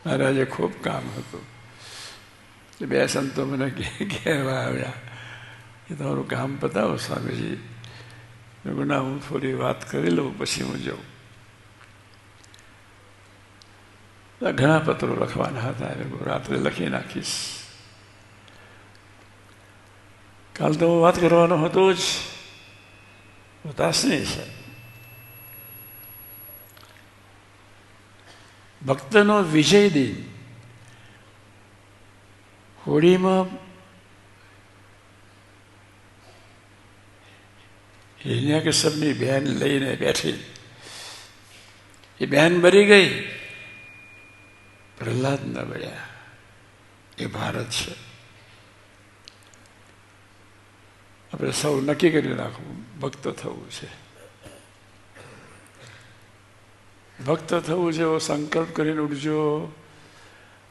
મહારાજે ખૂબ કામ હતું. બે સંતો મને કહેવા આવ્યા કે તમારું કામ પતાવો સ્વામીજી. ના, હું થોડી વાત કરી લઉં પછી હું જાઉં. ઘણા પત્રો લખવાના હતા, રાત્રે લખી નાખીશ. કાલ તો હું વાત કરવાનો હતો જ, ઉદાસની છે. ભક્તનો વિજય દિન. હોળીમાં હિરણ્યકશ્યપની બહેન લઈને બેઠી. એ બહેન મરી ગઈ, પ્રહલાદ ન બળ્યા. એ ભારત છે. આપણે સૌ નક્કી કરી નાખવું, ભક્ત થવું છે. ભક્ત થવું છે એવો સંકલ્પ કરીને ઉઠજો.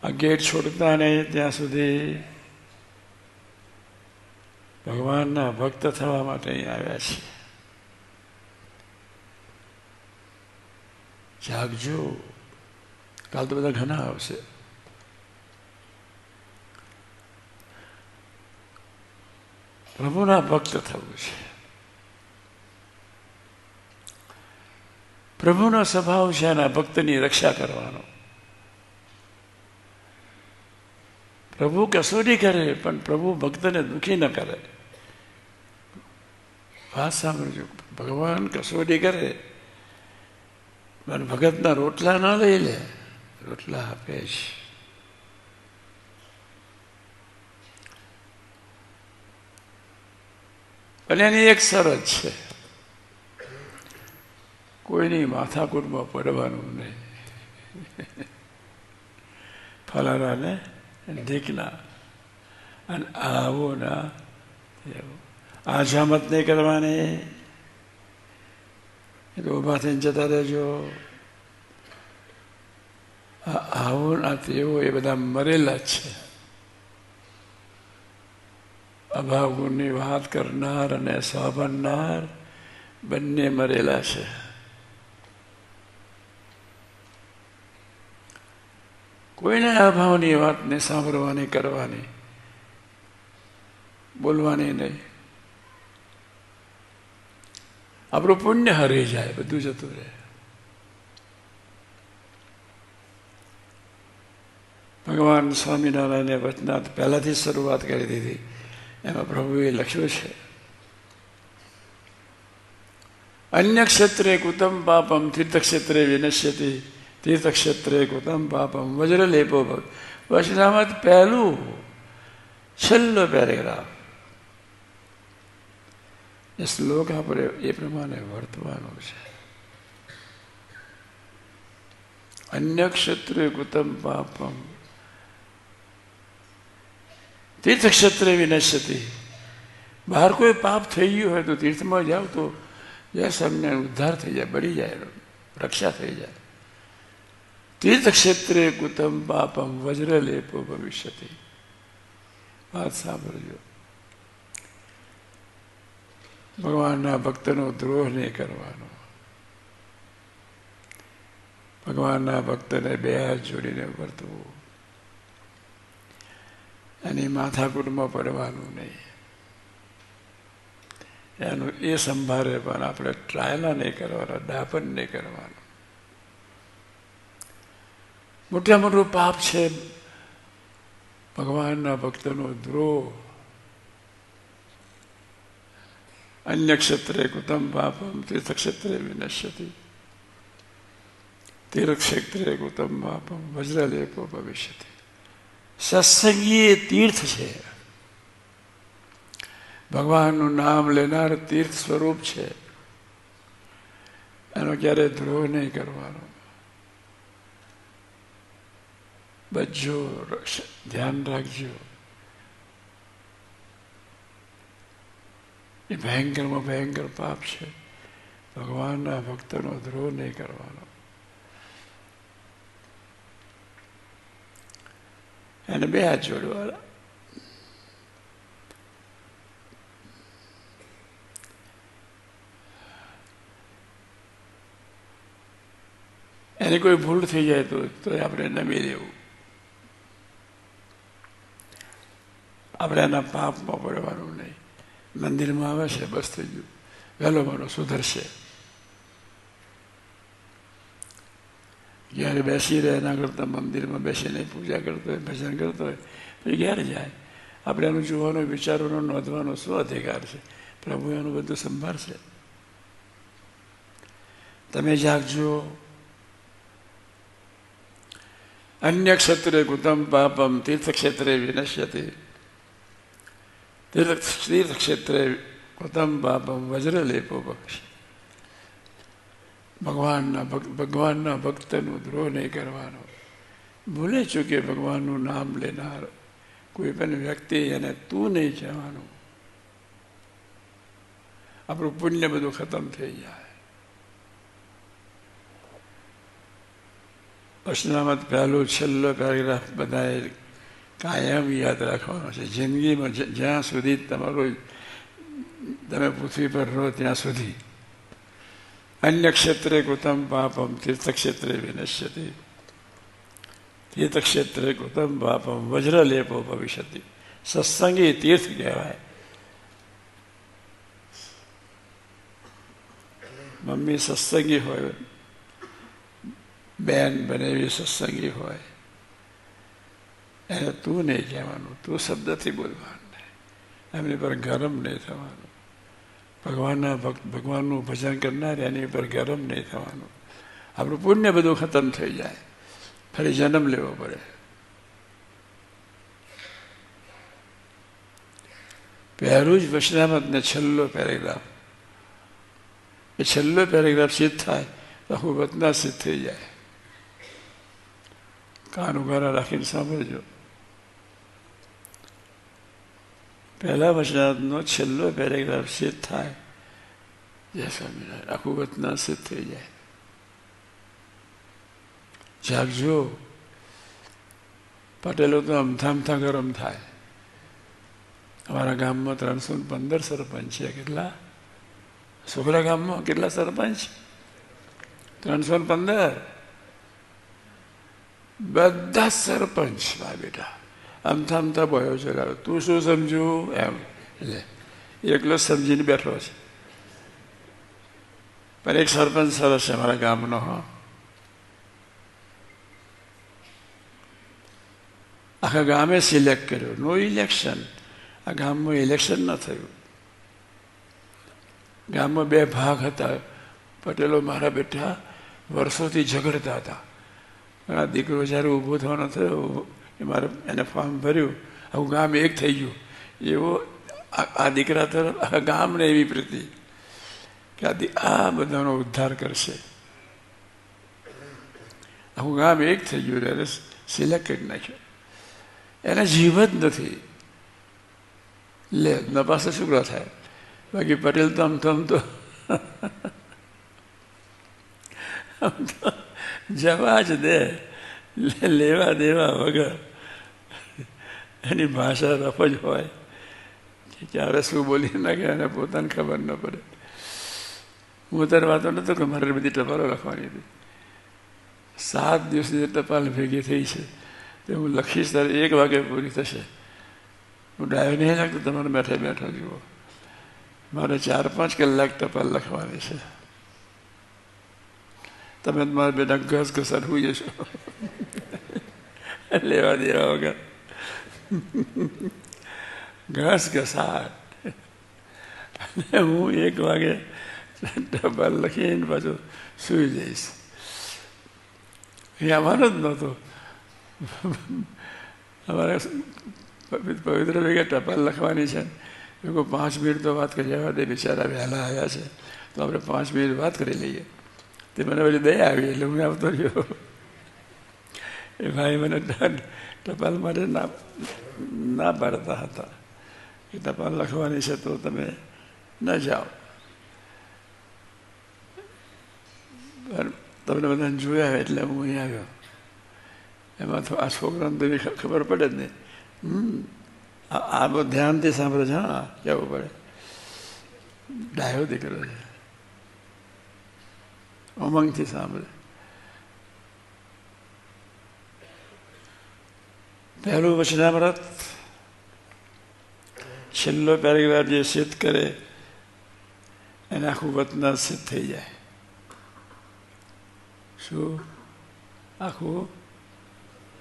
આ ગેટ છોડતા નહીં ત્યાં સુધી ભગવાનના ભક્ત થવા માટે અહીં આવ્યા છીએ. જાગજો. કાલ તો બધા ઘણા આવશે. પ્રભુના ભક્ત થવું છે. પ્રભુનો સ્વભાવ છે એના ભક્તની રક્ષા કરવાનો. પ્રભુ કસોટી કરે પણ પ્રભુ ભક્તને દુઃખી ન કરે. વાત સાંભળજો. ભગવાન કસોટી કરે પણ ભગતના રોટલા ના લઈ લે, રોટલા આપે છે. અને એની એક શરત છે, કોઈની માથાકૂટમાં પડવાનું નહીં. ફલાણાને ઢીકના અને આવો ના આજામત નહીં કરવાની. એટલે ઉભા થઈને જતા રહેજો. આવો ના તેવો એ બધા મરેલા જ છે. અભાવ ગુણની વાત કરનાર અને સાંભળનાર બંને મરેલા છે. કોઈને અભાવની વાતને સાંભળવાની, કરવાની, બોલવાની નહીં. આપણું પુણ્ય હરી જાય, બધું જતું રહે. ભગવાન સ્વામિનારાયણે વચનાથ પહેલાથી શરૂઆત કરી દીધી. એમાં પ્રભુએ લખ્યું છે, અન્ય ક્ષેત્રે કુતમ પાપમ તીર્થક્ષેત્રે વિનશ્યતિ, તીર્થક્ષેત્રે કુતમ પાપમ વજ્રલેપો ભવ. વચનામત પહેલું છેલ્લો પેરેગ્રાફ. એ શ્લોક આપણે એ પ્રમાણે વર્તવાનો છે. અન્ય ક્ષેત્રે કુતમ પાપમ તીર્થક્ષેત્રે વિનશ્યતિ. બહાર કોઈ પાપ થઈ ગયું હોય તો તીર્થમાં જાઓ તો તમને ઉદ્ધાર થઈ જાય, બળી જાય, રક્ષા થઈ જાય. તીર્થક્ષેત્રે કુતમ પાપમ વજ્રલેપો ભવિષ્યતિ. વાત સાંભળજો. ભગવાનના ભક્તનો દ્રોહ નહીં કરવાનો. ભગવાનના ભક્તને બે હાથ જોડીને વર્તવું. એની માથાકૂટમાં પડવાનું નહીં. એનું એ સંભાળે પણ આપણે ટ્રાયલા નહીં કરવાના, દાપન નહીં કરવાનું. મોટા મોટું પાપ છે ભગવાનના ભક્તનો દ્રોહ. અન્ય ક્ષેત્રે કુતમ પાપમ તીર્થક્ષેત્રે વિનશ્યતિ, તીર્થક્ષેત્રે કુતમ પાપમ વજ્રલેપો ભવિષ્યતિ. સત્સંગી એ તીર્થ છે. ભગવાનનું નામ લેનાર તીર્થ સ્વરૂપ છે. એનો ક્યારે દ્રોહ નહીં કરવાનો. બચજો, ધ્યાન રાખજો. એ ભયંકરમાં ભયંકર પાપ છે. ભગવાનના ભક્તનો દ્રોહ નહીં કરવાનો. એને બે હાથ જોડવાના. એની કોઈ ભૂલ થઈ જાય તો આપણે નમી લેવું. આપણે એના પાપમાં પડવાનું નહીં. મંદિરમાં આવે છે, બસ થઈ ગયું, વહેલો મારો સુધરશે. ક્યારે બેસી રહે એના કરતાં મંદિરમાં બેસીને પૂજા કરતો હોય, ભજન કરતો હોય, પછી ક્યારે જાય? આપણે એનું જોવાનો, વિચારવાનો, નોંધવાનો શું અધિકાર છે? પ્રભુ એનું બધું સંભાળશે. તમે જાગજો. અન્ય ક્ષેત્રે કૃતમ પાપમ તીર્થક્ષેત્રે વિનશ્યતિ. તીર્થક્ષેત્રે કૃતમ પાપમ વજ્રલેપો પક્ષી. ભગવાનના ભક્તનું દ્રોહ નહીં કરવાનો. ભૂલે ચૂકે ભગવાનનું નામ લેનાર કોઈ પણ વ્યક્તિ એને તું નહીં કહેવાનું. આપણું પુણ્ય બધું ખતમ થઈ જાય. વચનામત પહેલું છેલ્લો પેરેગ્રાફ બધાએ કાયમ યાદ રાખવાનો છે. જિંદગીમાં જ્યાં સુધી તમે પૃથ્વી પર રહો ત્યાં સુધી. અન્ય ક્ષેત્રે કૃતમ પાપમ તીર્થક્ષેત્રે વિનશ્યતિ. તીર્થક્ષેત્રે કૃતમ પાપમ વજ્રલેપો ભવિષ્યતિ. સત્સંગી તીર્થ કહેવાય. મમ્મી સત્સંગી હોય, બેન બનેવી સત્સંગી હોય, એને તું નહીં કહેવાનું. તું શબ્દથી બોલવાનું. એમની પર ગરમ નહીં થવાનું. ભગવાનનું ભજન કરનાર એની પર ગરમ નહીં થવાનું. આપણું પુણ્ય બધું ખતમ થઈ જાય, ફરી જન્મ લેવો પડે. પહેલું જ વચનામતને છેલ્લો પેરેગ્રાફ. એ છેલ્લો પેરેગ્રાફ સિદ્ધ થાય તો આખું વચના સિદ્ધ થઈ જાય. કાન ઉઘારા રાખીને સાંભળજો. પહેલા વચનામતનો છેલ્લો પેરેગ્રાફ સિદ્ધ થાય, જય સ્વામિનારાયણ, આખું વચના સિદ્ધ થઈ જાય. જાગજો. પટેલો તો અમથા ગરમ થાય. અમારા ગામમાં 315 સરપંચ છે. કેટલા? છોકરા ગામમાં કેટલા સરપંચ? 315. બધા સરપંચ ભાઈ બેટા અમથા બોયો ચલાવે. તું શું સમજુ એમ, એટલે એકલો સમજીને બેઠો છે. પણ એક સરપંચ સરસ છે મારા ગામનો. આખા ગામે સિલેક્ટ કર્યો. નો ઇલેક્શન. આ ગામમાં ઇલેક્શન ન થયું. ગામમાં બે ભાગ હતા. પટેલો મારા બેટા વર્ષોથી ઝઘડતા હતા. આ દીકરો જ્યારે ઊભો થવાનો થયો, મારે એને ફોર્મ ભર્યું, આવું ગામ એક થઈ ગયું. એવો આ દીકરા તરફ આખા ગામને એવી પ્રીતિ કે આ બધાનો ઉદ્ધાર કરશે. આખું ગામ એક થઈ ગયું. એને સિલેક્ટ કરી નાખ્યો. એને જીવ જ નથી. લે ન પાસે શુક્ર થાય. બાકી પટેલ તો આમ તો જવા જ દે, લેવા દેવા વગર. એની ભાષા રફ જ હોય. ક્યારે શું બોલી નાખે એને પોતાને ખબર ન પડે. હું અત્યારે વાતો નહોતો કે મારે બધી ટપાલો લખવાની હતી. 7 દિવસની ટપાલ ભેગી થઈ છે. તો હું લખીશ ત્યારે 1 વાગે પૂરી થશે. હું ડાયો નહીં લાગતો. તમારે બેઠા બેઠા જુઓ. મારે 4-5 કલાક ટપાલ લખવાની છે. તમે મારા બેટા ઘસ ઘસાટ હોઈ જશો લેવા દેવા વગર. ઘસ ઘસાટ. અને હું 1 વાગે ટપાલ લખીને પાછું સૂઈ જઈશ. એ અમારો જ નહોતો. અમારે પવિત્ર ભેગા ટપાલ લખવાની છે. એ કોઈ 5 મિનિટ તો વાત કરી જવા દે. બિચારા વહેલા આવ્યા છે તો આપણે 5 મિનિટ વાત કરી લઈએ. તે મને પછી દયા આવી એટલે હું આવતો રહ્યો. એ ભાઈ મને ટપાલ માટે ના પાડતા હતા કે ટપાલ લખવાની છે તો તમે ન જાઓ. તમને બધાને જોયા એટલે હું અહીં આવ્યો. એમાં તો આ છોકરાને તો એવી ખબર પડે જ નહીં. આ બહુ ધ્યાનથી સાંભળે છે. હા, કહેવું પડે. ડાયો દીકરો છે. ઉમંગથી સાંભળે. પહેલું વચનામૃત છેલ્લો પેરેગ્રાફ જે સિદ્ધ કરે એને આખું વતન સિદ્ધ થઈ જાય. શું આખું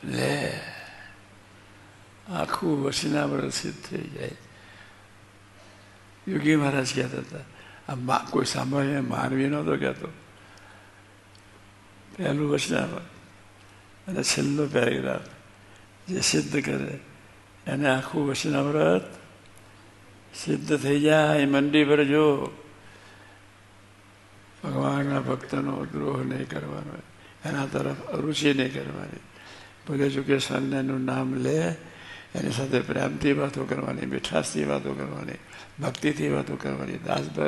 લે આખું વચનામૃત સિદ્ધ થઈ જાય. યોગી મહારાજ કહેતા હતા, આ કોઈ સાંભળે માનવી નહોતો કહેતો. પહેલું વચનામૃત અને છેલ્લો પેરેગ્રાફ જે સિદ્ધ કરે એને આખું વચનામૃત સિદ્ધ થઈ જાય. મંડી પર જો ભગવાનના ભક્તનો દ્રોહ નહીં કરવાનો, એના તરફ અરુચિ નહીં કરવાની. ભલે ચૂકે સ્વામિનારાયણનું નામ લે, એની સાથે પ્રેમથી વાતો કરવાની, મીઠાશથી વાતો કરવાની, ભક્તિથી વાતો કરવાની, દાસભાઈ